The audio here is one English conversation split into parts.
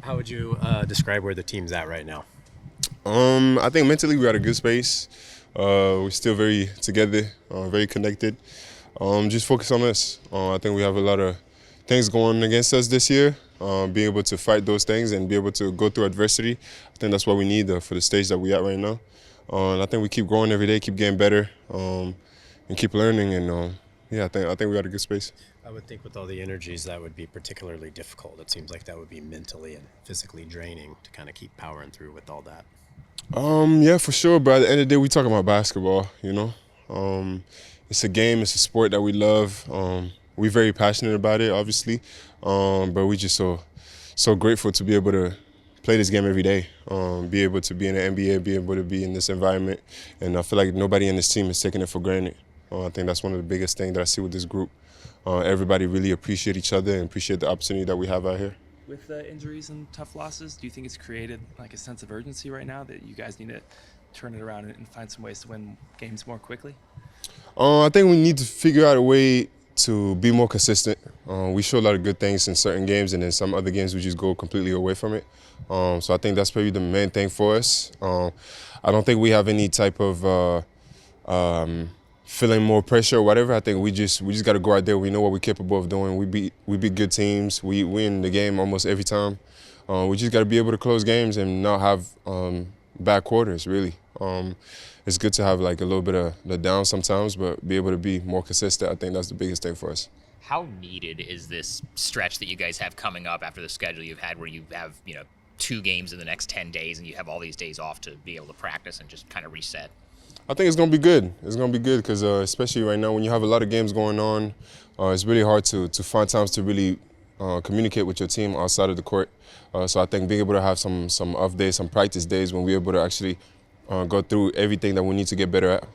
How would you describe where the team's at right now? I think mentally we're at a good space. We're still very together, very connected. Just focus on us. I think we have a lot of things going against us this year. Being able to fight those things and be able to go through adversity, I think that's what we need for the stage that we're at right now. And I think we keep growing every day, keep getting better, and keep learning. And yeah, I think we're at a good space. I would think with all the energies that would be particularly difficult. It seems like that would be mentally and physically draining to kind of keep powering through with all that. Yeah, for sure. But at the end of the day, we talking about basketball. It's a game. It's a sport that we love. We're very passionate about it, obviously. But we just so grateful to be able to play this game every day. Be able to be in the NBA, be able to be in this environment, and I feel like nobody in this team is taking it for granted. I think that's one of the biggest things that I see with this group. Everybody really appreciate each other and appreciate the opportunity that we have out here. With injuries and tough losses, do you think it's created like a sense of urgency right now that you guys need to turn it around and find some ways to win games more quickly? I think we need to figure out a way to be more consistent. We show a lot of good things in certain games, and then some other games we just go completely away from it. So I think that's probably the main thing for us. I don't think we have any type of feeling more pressure or whatever. I think we just got to go out there. We know what we're capable of doing. We beat good teams. We win the game almost every time. We just got to be able to close games and not have bad quarters. Really, it's good to have like a little bit of the down sometimes, but be able to be more consistent. I think that's the biggest thing for us. How needed is this stretch that you guys have coming up after the schedule you've had, where you have 2 games in the next 10 days, and you have all these days off to be able to practice and just kind of reset? I think it's going to be good. It's going to be good because especially right now when you have a lot of games going on, it's really hard to find times to really communicate with your team outside of the court. So I think being able to have some off days, some practice days when we're able to actually go through everything that we need to get better at,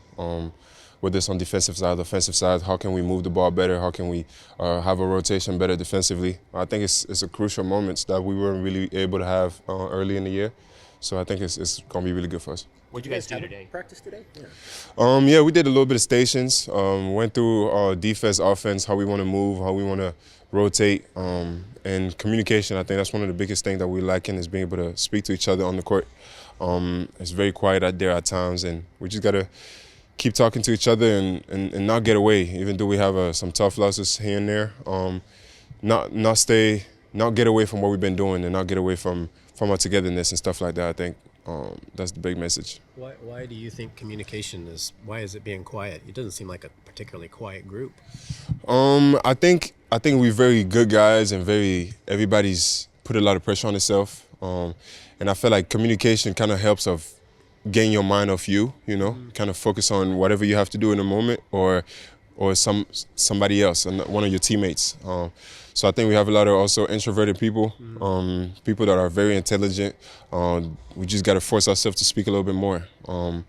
whether it's on defensive side, offensive side, how can we move the ball better, how can we have a rotation better defensively. I think it's a crucial moments that we weren't really able to have early in the year. So I think it's going to be really good for us. What did you guys do today? Practice today? Yeah. Yeah, we did a little bit of stations. Went through defense, offense, how we want to move, how we want to rotate, and communication. I think that's one of the biggest things that we're lacking is being able to speak to each other on the court. It's very quiet out there at times, and we just got to keep talking to each other and not get away, even though we have some tough losses here and there. Not get away from what we've been doing and not get away from our togetherness and stuff like that. I think that's the big message. Why do you think why is it being quiet? It doesn't seem like a particularly quiet group. I think we're very good guys and everybody's put a lot of pressure on itself. And I feel like communication kind of helps of gain your mind off you, kind of focus on whatever you have to do in the moment or somebody else, and one of your teammates. So I think we have a lot of also introverted people, people that are very intelligent. We just got to force ourselves to speak a little bit more. I'm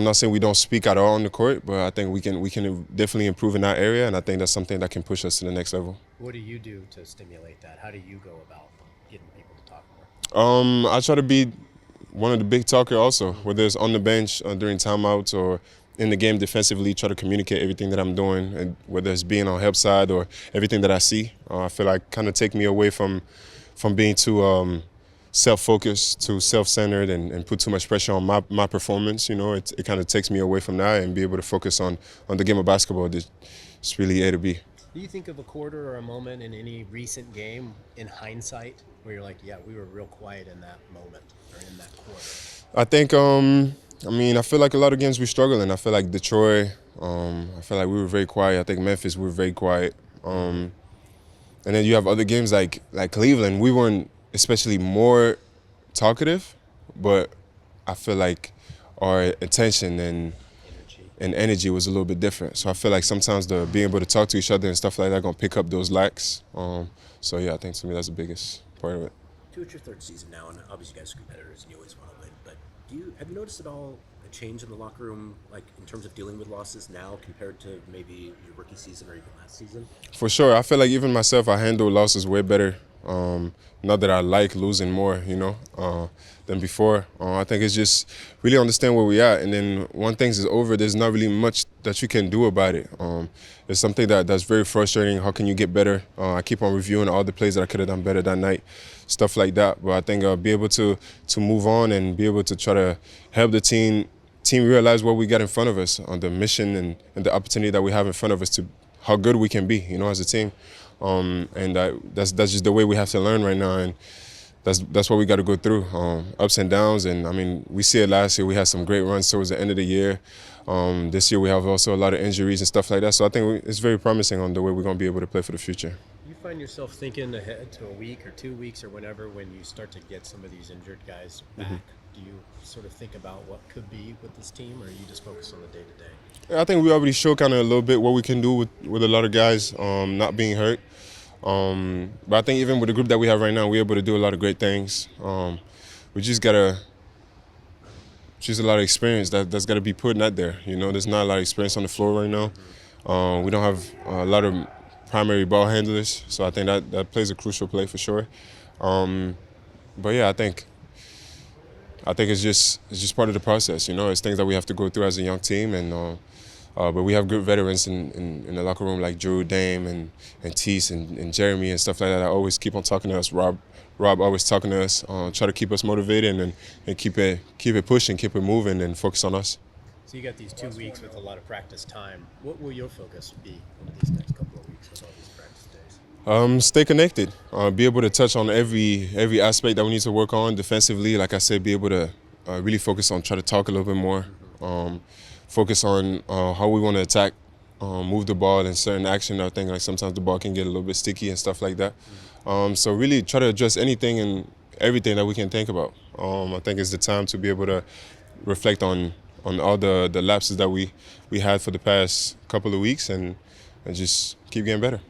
not saying we don't speak at all on the court, but I think we can definitely improve in that area, and I think that's something that can push us to the next level. What do you do to stimulate that? How do you go about getting people to talk more? I try to be one of the big talker also, whether it's on the bench during timeouts or in the game defensively, try to communicate everything that I'm doing, and whether it's being on help side or everything that I see. I feel like kind of take me away from being too self-focused, too self-centered, and put too much pressure on my performance. It kind of takes me away from that and be able to focus on the game of basketball. It's really A to B. Do you think of a quarter or a moment in any recent game in hindsight where you're like, yeah, we were real quiet in that moment or in that quarter? I think, I feel like a lot of games we're struggling. I feel like Detroit, I feel like we were very quiet. I think Memphis, we were very quiet. And then you have other games like Cleveland. We weren't especially more talkative, but I feel like our attention and energy was a little bit different. So I feel like sometimes being able to talk to each other and stuff like that going to pick up those lacks. So yeah, I think to me that's the biggest part of it. It's your third season now, and obviously you guys are competitors and you always want to win. But have you noticed at all a change in the locker room, like in terms of dealing with losses now compared to maybe your rookie season or even last season? For sure. I feel like even myself, I handle losses way better Not that I like losing more, than before. I think it's just really understand where we at, and then when things is over, there's not really much that you can do about it. It's something that's very frustrating. How can you get better? I keep on reviewing all the plays that I could have done better that night, stuff like that. But I think be able to move on and be able to try to help the team realize what we got in front of us, on the mission and the opportunity that we have in front of us, to how good we can be, as a team. And that's just the way we have to learn right now, and that's what we got to go through, ups and downs. And I mean, we see it last year. We had some great runs towards the end of the year. This year we have also a lot of injuries and stuff like that. So I think it's very promising on the way we're going to be able to play for the future. You find yourself thinking ahead to a week or 2 weeks or whenever, when you start to get some of these injured guys back? Do you sort of think about what could be with this team, or you just focus on the day-to-day? I think we already showed kind of a little bit what we can do with a lot of guys not being hurt. But I think even with the group that we have right now, we're able to do a lot of great things. We just gotta, just a lot of experience that's got to be put out there. There's not a lot of experience on the floor right now. We don't have a lot of primary ball handlers, so I think that plays a crucial play for sure. But yeah, I think it's just part of the process. It's things that we have to go through as a young team, and but we have good veterans in the locker room, like Drew, Dame, and Tease, and Jeremy and stuff like that. I always keep on talking to us. Rob always talking to us, try to keep us motivated and keep it pushing, keep it moving, and focus on us. So you got these 2 weeks with a lot of practice time. What will your focus be over these next couple of weeks with all these practice days? Stay connected. Be able to touch on every aspect that we need to work on defensively. Like I said, be able to really focus on try to talk a little bit more. Focus on how we want to attack, move the ball in certain action. I think like sometimes the ball can get a little bit sticky and stuff like that. So really try to address anything and everything that we can think about. I think it's the time to be able to reflect on all the lapses that we had for the past couple of weeks and just keep getting better.